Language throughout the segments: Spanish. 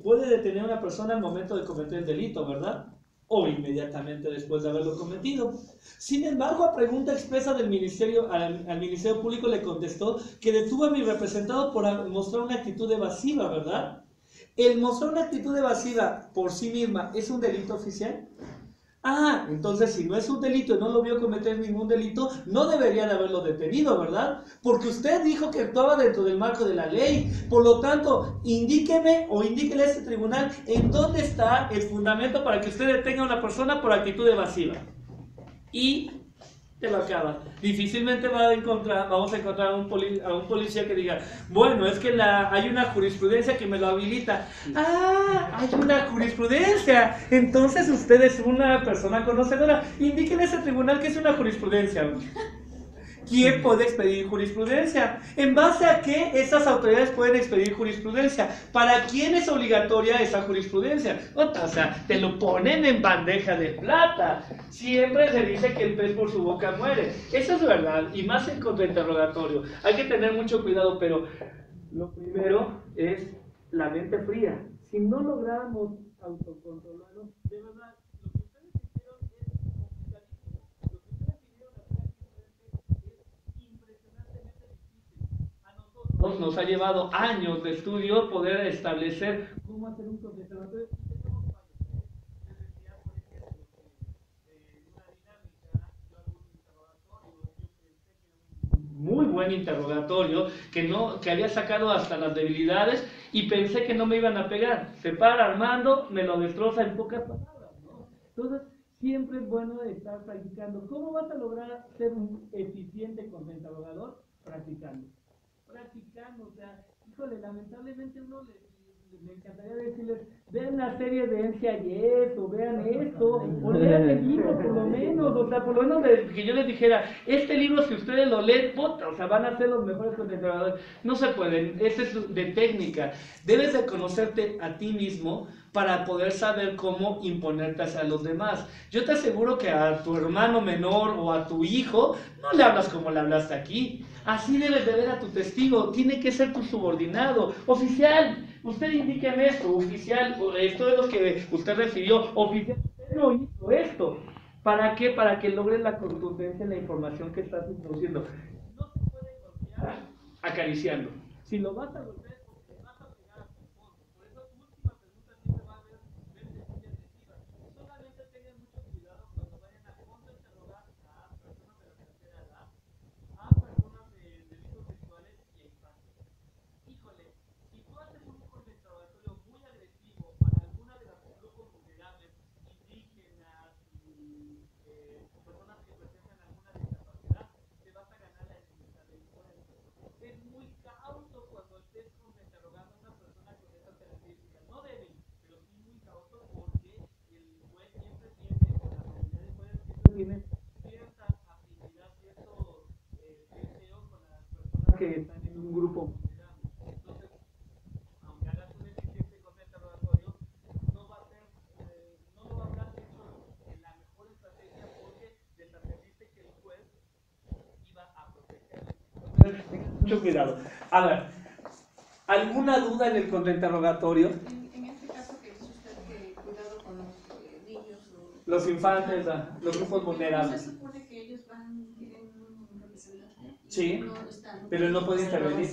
puede detener a una persona al momento de cometer el delito, ¿verdad? O inmediatamente después de haberlo cometido. Sin embargo, a pregunta expresa del ministerio, al Ministerio Público le contestó que detuvo a mi representado por mostrar una actitud evasiva, ¿verdad? ¿El mostrar una actitud evasiva por sí misma es un delito oficial? Ah, entonces si no es un delito y no lo vio cometer ningún delito, no debería de haberlo detenido, ¿verdad? Porque usted dijo que actuaba dentro del marco de la ley. Por lo tanto, indíqueme o indíquele a este tribunal en dónde está el fundamento para que usted detenga a una persona por actitud evasiva. Y te lo acaba. Difícilmente vamos a encontrar a un policía que diga, bueno, es que hay una jurisprudencia que me lo habilita. Ah, hay una jurisprudencia. Entonces usted es una persona conocedora. Indíquenle a ese tribunal que es una jurisprudencia. ¿Quién puede expedir jurisprudencia? ¿En base a qué esas autoridades pueden expedir jurisprudencia? ¿Para quién es obligatoria esa jurisprudencia? O sea, te lo ponen en bandeja de plata. Siempre se dice que el pez por su boca muere. Eso es verdad, y más en contrainterrogatorio. Hay que tener mucho cuidado, pero lo primero es la mente fría. Si no logramos autocontrolarnos, de verdad, lo que ustedes hicieron es complicadísimo. Lo que ustedes vinieron a hacer es impresionantemente difícil. A nosotros nos ha llevado años de estudio poder establecer cómo hacer un contrainterrogatorio. Y tenemos fallos. Les decía, por ejemplo, que una dinámica, yo hago un interrogatorio, yo pensé que era un muy buen interrogatorio, que había sacado hasta las debilidades y pensé que no me iban a pegar. Se para Armando, me lo destroza en pocas palabras, ¿no? Entonces, siempre es bueno estar practicando. ¿Cómo vas a lograr ser un eficiente contrainterrogador? Practicando. Practicando, o sea, híjole, lamentablemente me encantaría decirles, vean la serie de NCIS o vean esto, o lean el libro por lo menos, o sea, por lo menos que yo les dijera, este libro si ustedes lo leen, puta, o sea, van a ser los mejores contrainterrogadores. No se pueden, este es de técnica. Debes de conocerte a ti mismo para poder saber cómo imponerte hacia los demás. Yo te aseguro que a tu hermano menor o a tu hijo no le hablas como le hablaste aquí. Así debes de ver a tu testigo, tiene que ser tu subordinado. Oficial, usted indíqueme esto, oficial, esto es lo que usted refirió, oficial, usted no hizo esto. ¿Para qué? Para que logres la contundencia en la información que estás introduciendo. No se puede golpear acariciando. Si lo vas a golpear, porque vas a pegar a tu fondo. Por eso tu última pregunta siempre va a verse muy agresiva. Solamente tengan mucho cuidado cuando vayan a contrainterrogar a personas de la tercera edad, a personas de delitos sexuales y a infantes. Híjole, si tú haces un contrainterrogatorio muy agresivo para alguna de los grupos vulnerables, indígenas, personas que presentan alguna discapacidad, te vas a ganar la enemistad del juez. Es muy cauto cuando estés contrainterrogando a una persona con esas características. No débil, pero sí muy cauto porque el juez siempre tiene, o la mayoría de jueces siempre tienen cierta afinidad, cierto deseo con las personas que están en un grupo vulnerable. Entonces, aunque hagas un eficiente contrainterrogatorio, no va a ser, no lo habrás hecho en la mejor estrategia porque desatendiste que el juez iba a protegerle. Tengan mucho cuidado. A ver, ¿alguna duda en el contrainterrogatorio? En este caso que dice usted que cuidado con los niños, Los infantes, los grupos ¿no vulnerables. se supone que ellos tienen un representante? Sí, No están, pero él no puede intervenir.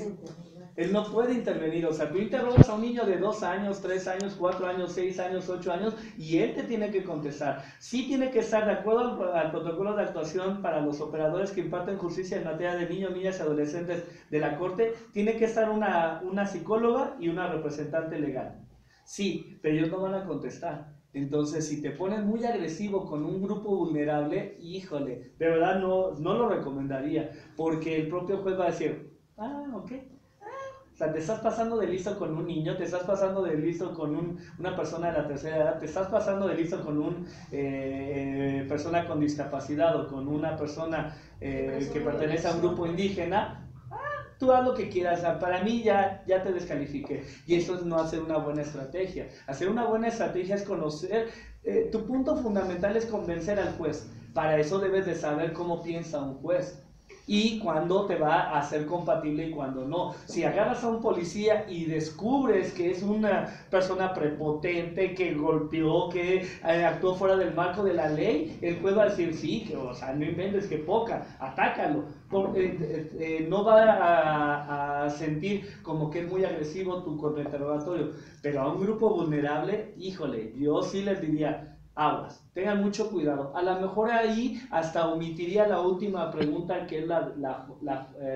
Él no puede intervenir, o sea, tú interrogas a un niño de 2 años, 3 años, 4 años, 6 años, 8 años y él te tiene que contestar. Sí tiene que estar de acuerdo al protocolo de actuación para los operadores que imparten justicia en materia de niños, niñas y adolescentes de la Corte, tiene que estar una psicóloga y una representante legal. Sí, pero ellos no van a contestar. Entonces, si te pones muy agresivo con un grupo vulnerable, híjole, de verdad no lo recomendaría, porque el propio juez va a decir, ok. O sea, te estás pasando de listo con un niño, te estás pasando de listo con una persona de la tercera edad, te estás pasando de listo con una persona con discapacidad o con una persona que pertenece a un grupo indígena. Tú haz lo que quieras, o sea, para mí ya te descalifiqué. Y eso es no hacer una buena estrategia. Hacer una buena estrategia es conocer, tu punto fundamental es convencer al juez. Para eso debes de saber cómo piensa un juez. y cuándo te va a ser compatible y cuándo no. Si agarras a un policía y descubres que es una persona prepotente, que golpeó, que actuó fuera del marco de la ley, el juez va a decir, sí, que, o sea, no inventes, que poca, atácalo. No va a sentir como que es muy agresivo tu contrainterrogatorio, pero a un grupo vulnerable, híjole, yo sí les diría, aguas, tengan mucho cuidado. A lo mejor ahí hasta omitiría la última pregunta, que es la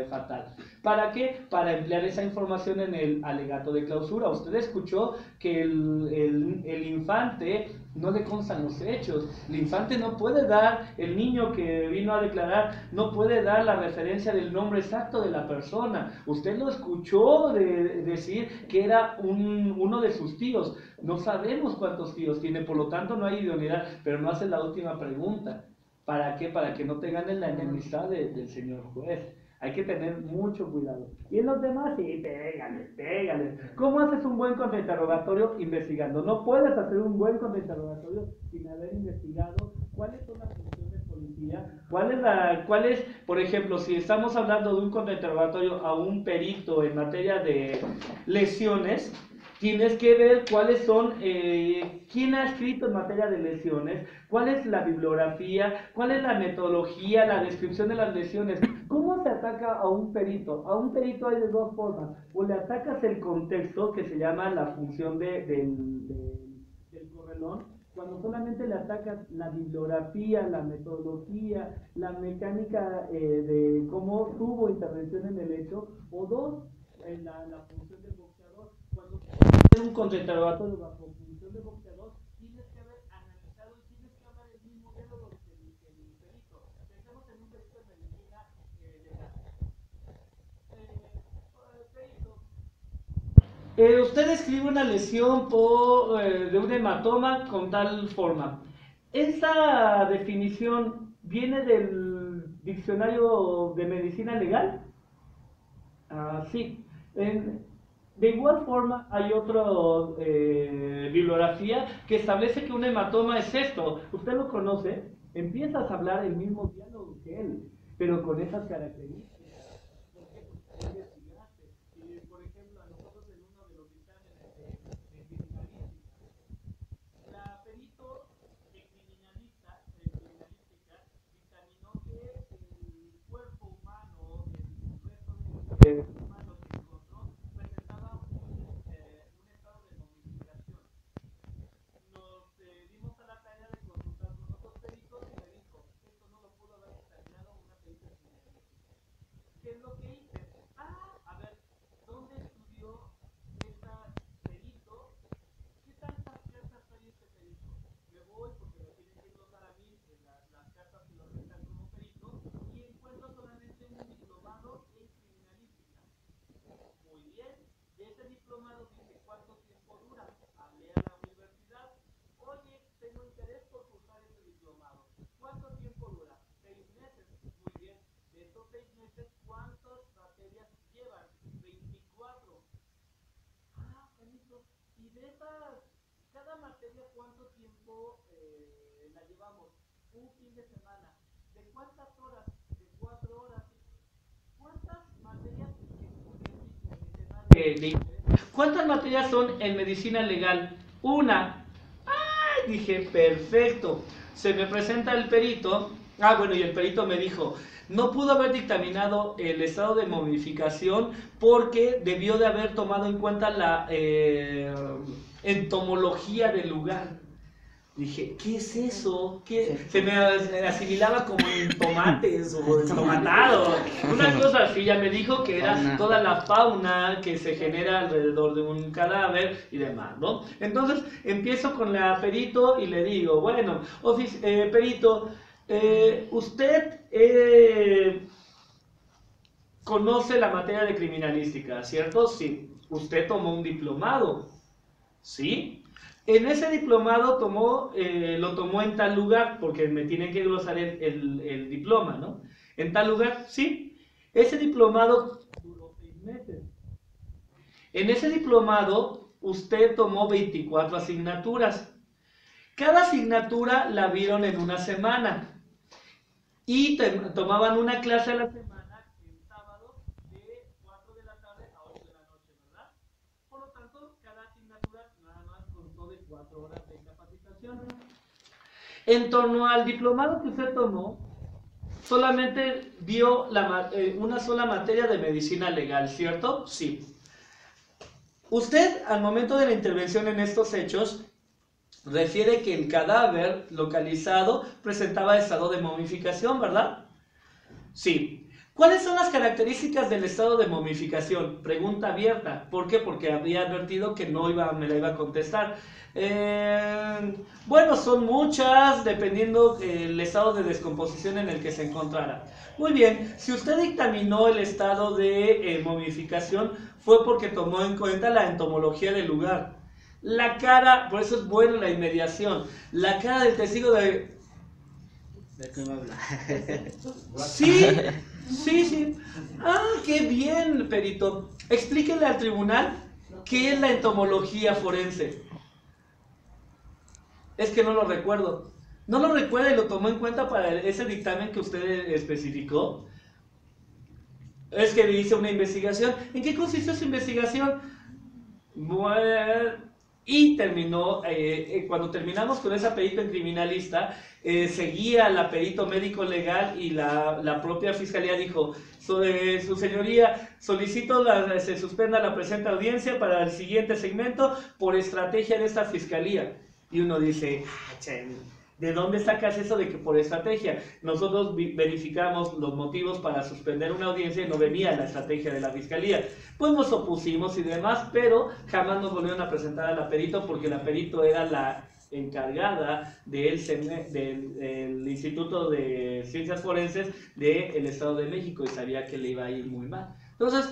fatal. ¿Para qué? Para emplear esa información en el alegato de clausura. Usted escuchó que el infante no le constan los hechos. El infante no puede dar, el niño que vino a declarar, no puede dar la referencia del nombre exacto de la persona. Usted lo escuchó decir que era uno de sus tíos. No sabemos cuántos tíos tiene, por lo tanto no hay idoneidad, pero no hace la última pregunta. ¿Para qué? Para que no tengan la enemistad del señor juez. Hay que tener mucho cuidado. Y en los demás, sí, pégale. ¿Cómo haces un buen contrainterrogatorio? Investigando. No puedes hacer un buen contrainterrogatorio sin haber investigado cuáles son las funciones de policía, cuál es, por ejemplo, si estamos hablando de un contrainterrogatorio a un perito en materia de lesiones, tienes que ver cuáles son, quién ha escrito en materia de lesiones, cuál es la bibliografía, cuál es la metodología, la descripción de las lesiones. ¿Cómo se ataca a un perito? A un perito hay de dos formas. O le atacas el contexto, que se llama la función del correlón, cuando solamente le atacas la bibliografía, la metodología, la mecánica de cómo tuvo intervención en el hecho, o dos, la función del boxeador. Cuando hacer un contrainterrogatorio bajo función de boxeador, tienes que haber analizado y tienes que hablar el mismo diálogo que el perito. Pensemos en un perito de medicina legal. Perito, usted escribe una lesión de un hematoma con tal forma. ¿Esa definición viene del diccionario de medicina legal? Sí. De igual forma, hay otra bibliografía que establece que un hematoma es esto. Usted lo conoce, empiezas a hablar el mismo diálogo que él, pero con esas características. ¿Por qué? Porque investigaste. Y, por ejemplo, a nosotros en uno de los dictámenes de criminalística, la perito de criminalística dictaminó que el cuerpo humano, el resto de humanos que encontró, presentaba un estado de momificación. Nos dimos a la tarea de consultar con otros peritos y me dijo, esto no lo pudo haber dictaminado una perita criminalística. ¿Qué es lo que hice? A ver, ¿dónde estudió este perito? ¿Qué tantas cartas hay este perito? Me voy porque me tienen que glotar a mí en las cartas que lo rentan como perito y encuentro solamente un diplomado en criminalística. Muy bien, de ese diplomado dice cuánto tiempo dura. Hablé a la universidad, oye, tengo interés por cursar ese diplomado. ¿Cuánto tiempo dura? 6 meses. Muy bien, de estos 6 meses, ¿cuántas materias llevan? 24. Permiso. Y de esas, cada materia, ¿cuánto tiempo la llevamos? Un fin de semana. ¿De cuántas horas? De 4 horas. ¿Cuántas materias ¿Cuántas materias son en medicina legal? Una. ¡Ay! Dije, perfecto. Se me presenta el perito. Bueno, y el perito me dijo, no pudo haber dictaminado el estado de momificación porque debió de haber tomado en cuenta la entomología del lugar. Dije, ¿qué es eso? ¿Qué? Se me asimilaba como en tomates o entomatado. Una cosa así, ya me dijo que era toda la fauna que se genera alrededor de un cadáver y demás, ¿no? Entonces empiezo con la perito y le digo, bueno, perito, usted conoce la materia de criminalística, ¿cierto? Sí. Usted tomó un diplomado, ¿sí? En ese diplomado lo tomó en tal lugar, porque me tienen que glosar el diploma, ¿no? En tal lugar, sí. Ese diplomado duró 6 meses. En ese diplomado, usted tomó 24 asignaturas. Cada asignatura la vieron en una semana. Y tomaban una clase a la semana 4 horas de capacitación. En torno al diplomado que usted tomó, solamente vio una sola materia de medicina legal, ¿cierto? Sí. Usted, al momento de la intervención en estos hechos, refiere que el cadáver localizado presentaba estado de momificación, ¿verdad? Sí. ¿Cuáles son las características del estado de momificación? Pregunta abierta. ¿Por qué? Porque había advertido que no me la iba a contestar. Bueno, son muchas, dependiendo del estado de descomposición en el que se encontrara. Muy bien, si usted dictaminó el estado de momificación, fue porque tomó en cuenta la entomología del lugar. La cara, por eso es bueno la inmediación, la cara del testigo de... ¿De qué me habla? Sí, sí. Ah, qué bien, perito. Explíquenle al tribunal qué es la entomología forense. Es que no lo recuerdo. ¿No lo recuerda y lo tomó en cuenta para ese dictamen que usted especificó? Es que hice una investigación. ¿En qué consistió su investigación? Y terminó, cuando terminamos con esa perito en criminalista, seguía la perito médico legal y la propia fiscalía dijo, su señoría, solicito se suspenda la presente audiencia para el siguiente segmento por estrategia de esta fiscalía. Y uno dice, ¿de dónde sacas eso de que por estrategia? Nosotros verificamos los motivos para suspender una audiencia y no venía la estrategia de la fiscalía. Pues nos opusimos y demás, pero jamás nos volvieron a presentar a la perito porque la perito era la encargada del Instituto de Ciencias Forenses del Estado de México y sabía que le iba a ir muy mal. Entonces,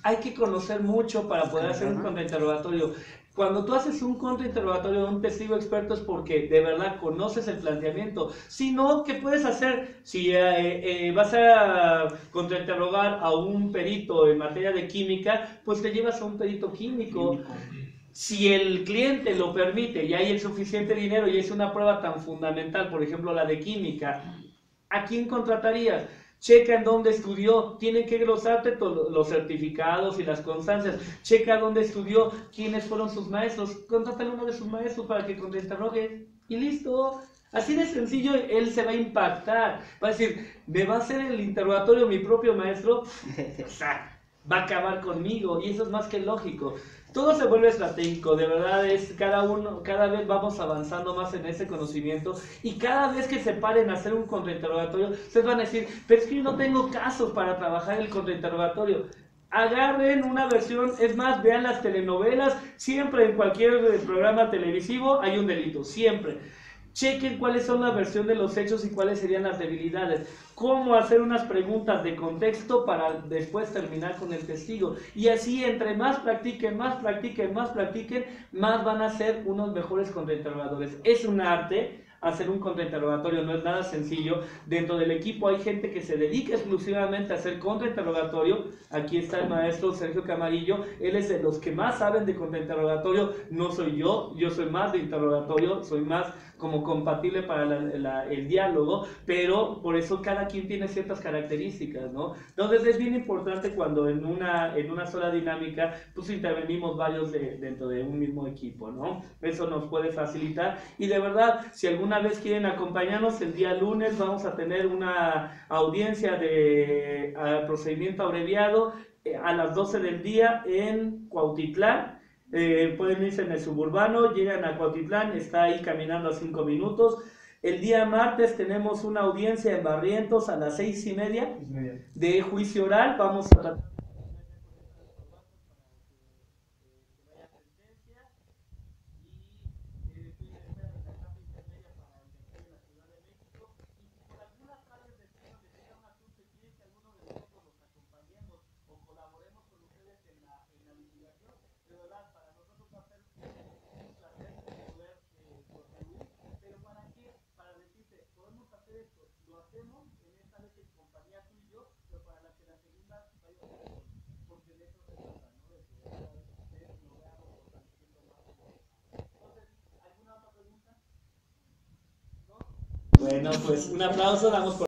hay que conocer mucho para poder hacer un contrainterrogatorio. Cuando tú haces un contrainterrogatorio de un testigo experto es porque de verdad conoces el planteamiento. Si no, ¿qué puedes hacer? Si vas a contrainterrogar a un perito en materia de química, pues te llevas a un perito químico. Si el cliente lo permite y hay el suficiente dinero y es una prueba tan fundamental, por ejemplo la de química, ¿a quién contratarías? Checa en dónde estudió, tiene que glosarte los certificados y las constancias. Checa dónde estudió, quiénes fueron sus maestros. Contrátale a uno de sus maestros para que contrainterrogue y listo. Así de sencillo, él se va a impactar. Va a decir, ¿me va a hacer el interrogatorio mi propio maestro? O sea, va a acabar conmigo y eso es más que lógico. Todo se vuelve estratégico, de verdad es cada vez vamos avanzando más en ese conocimiento y cada vez que se paren a hacer un contrainterrogatorio, ustedes van a decir, pero es que yo no tengo casos para trabajar el contrainterrogatorio. Agarren una versión, es más, vean las telenovelas, siempre en cualquier programa televisivo hay un delito, siempre. Chequen cuáles son la versión de los hechos y cuáles serían las debilidades. Cómo hacer unas preguntas de contexto para después terminar con el testigo. Y así, entre más practiquen, más van a ser unos mejores contrainterrogadores. Es un arte hacer un contrainterrogatorio, no es nada sencillo. Dentro del equipo hay gente que se dedica exclusivamente a hacer contrainterrogatorio. Aquí está el maestro Sergio Camarillo, él es de los que más saben de contrainterrogatorio. No soy yo soy más de interrogatorio, soy más como compatible para el diálogo, pero por eso cada quien tiene ciertas características, ¿no? Entonces es bien importante cuando en una sola dinámica pues intervenimos varios dentro de un mismo equipo, ¿no? Eso nos puede facilitar y de verdad, si alguna vez quieren acompañarnos, el día lunes vamos a tener una audiencia de procedimiento abreviado a las 12 del día en Cuautitlán. Pueden irse en el suburbano, llegan a Cuautitlán, está ahí caminando a 5 minutos. El día martes tenemos una audiencia en Barrientos a las 6:30 de juicio oral. Vamos a tratar Bueno, pues un aplauso, damos por